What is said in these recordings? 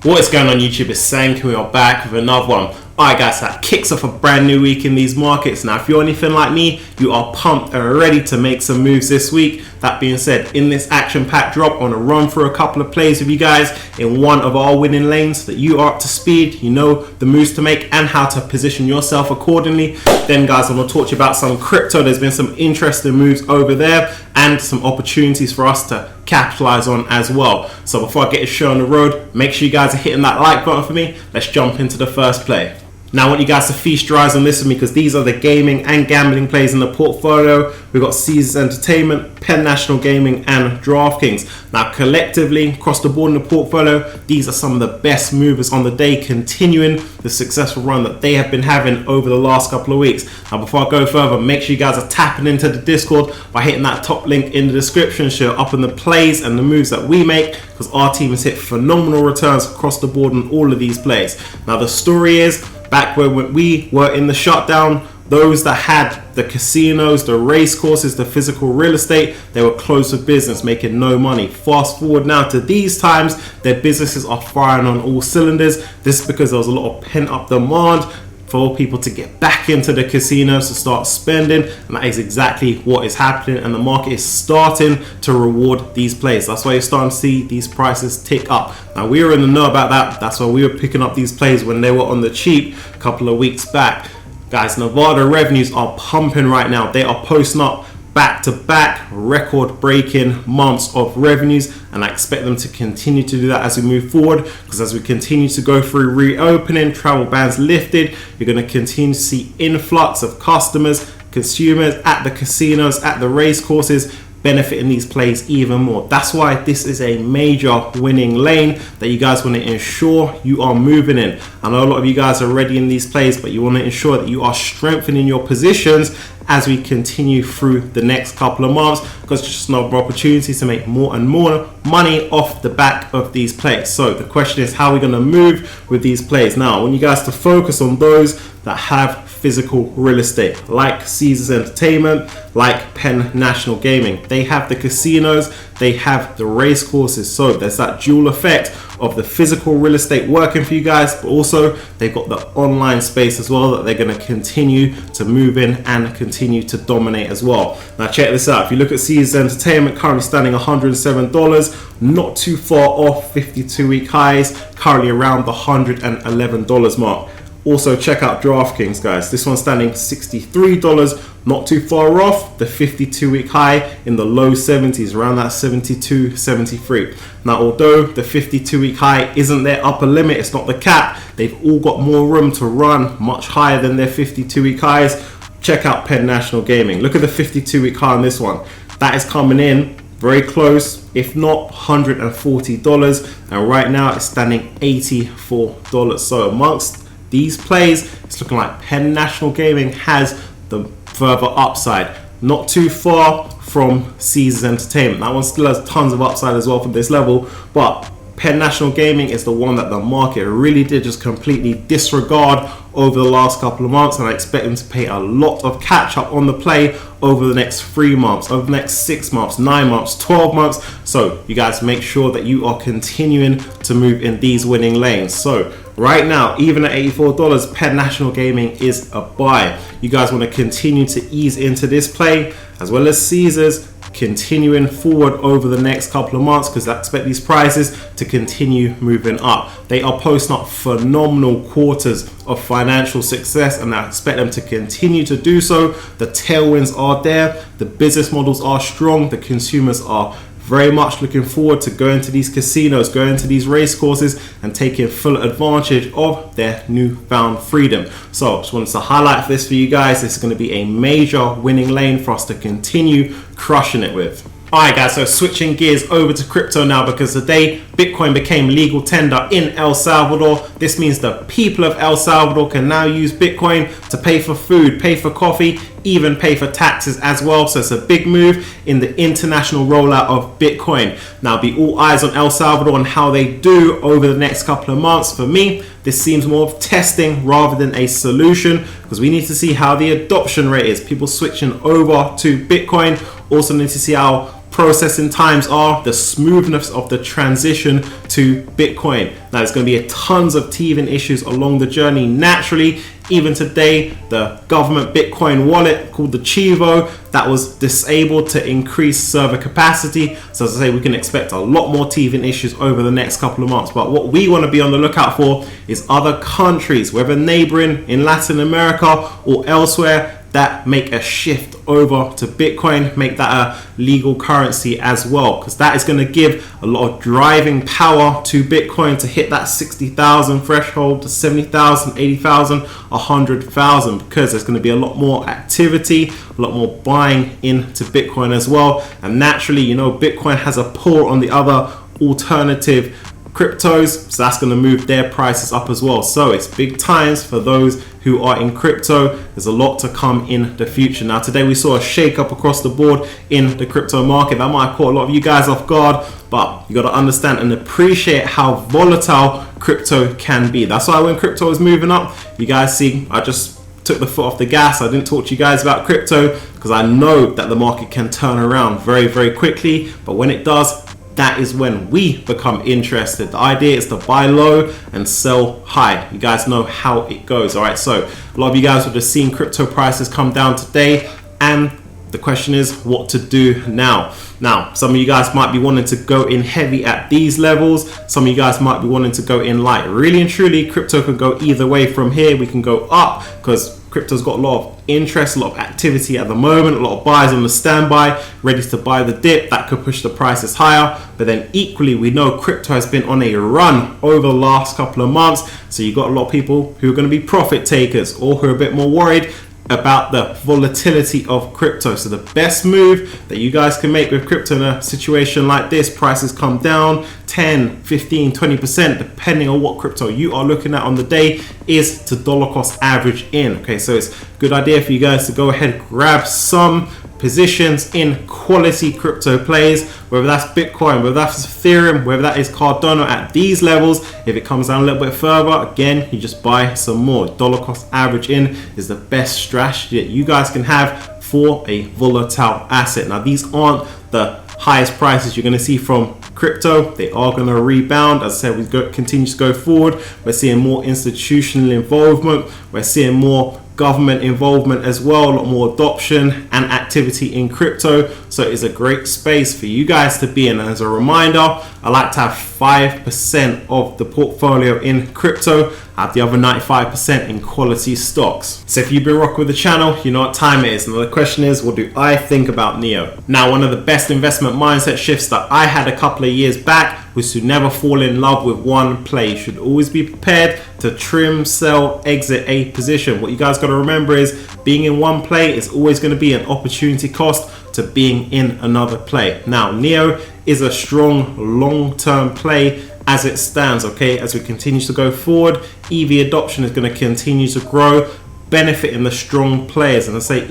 What is going on YouTube? It's Sank and we are back with another one. Alright guys, that kicks off a brand new week in these markets. Now if you're anything like me, you are pumped and ready to make some moves this week. That being said, in this action-packed drop, I want to run through a couple of plays with you guys in one of our winning lanes so that you are up to speed, you know the moves to make and how to position yourself accordingly. Then guys, I'm going to talk to you about some crypto. There's been some interesting moves over there and some opportunities for us to capitalize on as well. So before I get this show on the road, make sure you guys are hitting that like button for me. Let's jump into the first play. Now I want you guys to feast your eyes on this with me because these are the gaming and gambling plays in the portfolio. We've got Caesars Entertainment, Penn National Gaming and DraftKings. Now collectively across the board in the portfolio, these are some of the best movers on the day, continuing the successful run that they have been having over the last couple of weeks. Now before I go further, make sure you guys are tapping into the Discord by hitting that top link in the description, show up on the plays and the moves that we make, because our team has hit phenomenal returns across the board on all of these plays. Now the story is, back when we were in the shutdown, those that had the casinos, the race courses, the physical real estate, they were closed for business, making no money. Fast forward now to these times, their businesses are firing on all cylinders. This is because there was a lot of pent-up demand for people to get back into the casinos, to start spending, and that is exactly what is happening, and the market is starting to reward these plays. That's why you're starting to see these prices tick up. Now we were in the know about that. That's why we were picking up these plays when they were on the cheap a couple of weeks back. Guys, Nevada revenues are pumping right now. They are posting up back-to-back record-breaking months of revenues, and I expect them to continue to do that as we move forward, because as we continue to go through reopening, travel bans lifted, you're going to continue to see influx of customers, consumers at the casinos, at the race courses, benefiting these plays even more. That's why this is a major winning lane that you guys want to ensure you are moving in. I know a lot of you guys are already in these plays, but you want to ensure that you are strengthening your positions as we continue through the next couple of months, because there's just another opportunity to make more and more money off the back of these plays. So the question is, how are we going to move with these plays? Now I want you guys to focus on those that have physical real estate, like Caesars Entertainment, like Penn National Gaming. They have the casinos, they have the race courses, so there's that dual effect of the physical real estate working for you guys, but also they've got the online space as well that they're going to continue to move in and continue to dominate as well. Now check this out. If you look at Caesars Entertainment, currently standing $107, not too far off 52-week highs, currently around the $111 mark. Also check out DraftKings, guys. This one's standing $63, not too far off the 52-week high in the low 70s, around that 72, 73. Now, although the 52-week high isn't their upper limit, it's not the cap, they've all got more room to run much higher than their 52-week highs. Check out Penn National Gaming. Look at the 52-week high on this one. That is coming in very close, if not $140, and right now it's standing $84. So amongst these plays, it's looking like Penn National Gaming has the further upside. Not too far from Caesars Entertainment. That one still has tons of upside as well from this level, but Penn National Gaming is the one that the market really did just completely disregard over the last couple of months, and I expect them to pay a lot of catch up on the play over the next 3 months, over the next 6 months, 9 months, 12 months. So you guys make sure that you are continuing to move in these winning lanes. So right now, even at $84, Penn National Gaming is a buy. You guys want to continue to ease into this play, as well as Caesars continuing forward over the next couple of months, because I expect these prices to continue moving up. They are posting up phenomenal quarters of financial success, and I expect them to continue to do so. The tailwinds are there, the business models are strong, the consumers are very much looking forward to going to these casinos, going to these race courses, and taking full advantage of their newfound freedom. So I just wanted to highlight this for you guys. This is going to be a major winning lane for us to continue crushing it with. Alright guys, so switching gears over to crypto now, because today Bitcoin became legal tender in El Salvador. This means the people of El Salvador can now use Bitcoin to pay for food, pay for coffee, even pay for taxes as well. So it's a big move in the international rollout of Bitcoin. Now be all eyes on El Salvador and how they do over the next couple of months. For me, this seems more of testing rather than a solution, because we need to see how the adoption rate is. People switching over to Bitcoin. Also need to see how processing times are, the smoothness of the transition to Bitcoin. Now, there's going to be tons of teething issues along the journey. Naturally, even today, the government Bitcoin wallet called the Chivo, that was disabled to increase server capacity. So as I say, we can expect a lot more teething issues over the next couple of months. But what we want to be on the lookout for is other countries, whether neighboring in Latin America or elsewhere, that make a shift over to Bitcoin, make that a legal currency as well, because that is going to give a lot of driving power to Bitcoin to hit that 60,000 threshold, to 70,000, 80,000, 100,000, because there's going to be a lot more activity, a lot more buying into Bitcoin as well. And naturally, you know, Bitcoin has a pull on the other alternative cryptos, so that's going to move their prices up as well. So it's big times for those who are in crypto. There's a lot to come in the future. Now, today we saw a shake up across the board in the crypto market. That might caught a lot of you guys off guard, but you got to understand and appreciate how volatile crypto can be. That's why when crypto is moving up, you guys see I just took the foot off the gas. I didn't talk to you guys about crypto because I know that the market can turn around very, very quickly. But when it does, that is when we become interested. The idea is to buy low and sell high. You guys know how it goes. All right, so a lot of you guys would have seen crypto prices come down today, and the question is what to do now. Now, some of you guys might be wanting to go in heavy at these levels. Some of you guys might be wanting to go in light. Really and truly, crypto could go either way from here. We can go up because crypto's got a lot of interest, a lot of activity at the moment, a lot of buyers on the standby, ready to buy the dip. That could push the prices higher. But then equally, we know crypto has been on a run over the last couple of months. So you've got a lot of people who are going to be profit takers or who are a bit more worried about the volatility of crypto. So the best move that you guys can make with crypto in a situation like this, prices come down 10, 15, 20%, depending on what crypto you are looking at on the day, is to dollar cost average in. Okay, so it's a good idea for you guys to go ahead, grab some positions in quality crypto plays, whether that's Bitcoin, whether that's Ethereum, whether that is Cardano at these levels. If it comes down a little bit further, again, you just buy some more. Dollar cost average in is the best strategy that you guys can have for a volatile asset. Now, these aren't the highest prices you're going to see from crypto. They are going to rebound. As I said, we continue to go forward. We're seeing more institutional involvement. We're seeing more government involvement as well, a lot more adoption and activity in crypto. So it's a great space for you guys to be in. And as a reminder, I like to have 5% of the portfolio in crypto. I have the other 95% in quality stocks. So if you've been rocking with the channel, you know what time it is. Now the question is, what do I think about NEO? Now, one of the best investment mindset shifts that I had a couple of years back was to never fall in love with one play. You should always be prepared to trim, sell, exit a position. What you guys got to remember is being in one play is always going to be an opportunity cost to being in another play. Now, NEO is a strong long-term play as it stands, okay? As we continue to go forward, EV adoption is going to continue to grow, benefiting the strong players. And I say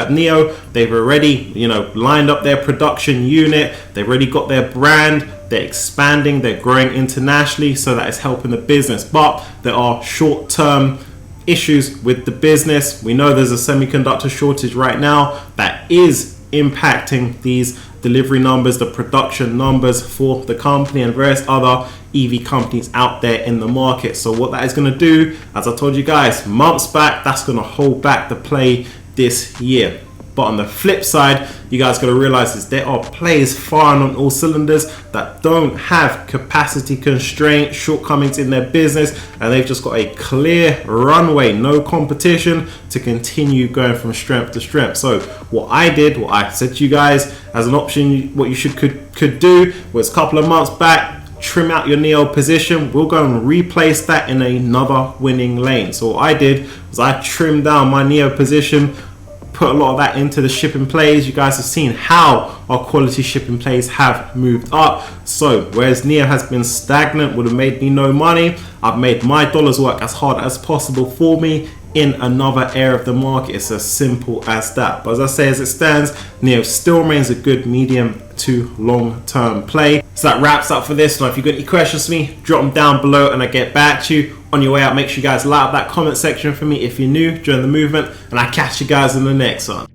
NEO, they've already, lined up their production unit. They've already got their brand. They're expanding. They're growing internationally, so that is helping the business. But there are short-term issues with the business. We know there's a semiconductor shortage right now that is impacting these delivery numbers, the production numbers for the company and various other EV companies out there in the market. So what that is going to do, as I told you guys months back, that's going to hold back the play this year. But on the flip side, you guys got to realize is there are players firing on all cylinders that don't have capacity constraint shortcomings in their business, and they've just got a clear runway, no competition, to continue going from strength to strength. So what I said to you guys as an option, what you could do was a couple of months back, trim out your NEO position. We'll go and replace that in another winning lane. So what I did was I trimmed down my NEO position, put a lot of that into the shipping plays. You guys have seen how our quality shipping plays have moved up. So whereas NEO has been stagnant, would have made me no money, I've made my dollars work as hard as possible for me in another area of the market. It's as simple as that. But as I say, as it stands, NEO still remains a good medium to long-term play. So that wraps up for this. Now, if you've got any questions for me, drop them down below and I get back to you. On your way out, make sure you guys light up that comment section for me if you're new, join the movement, and I'll catch you guys in the next one.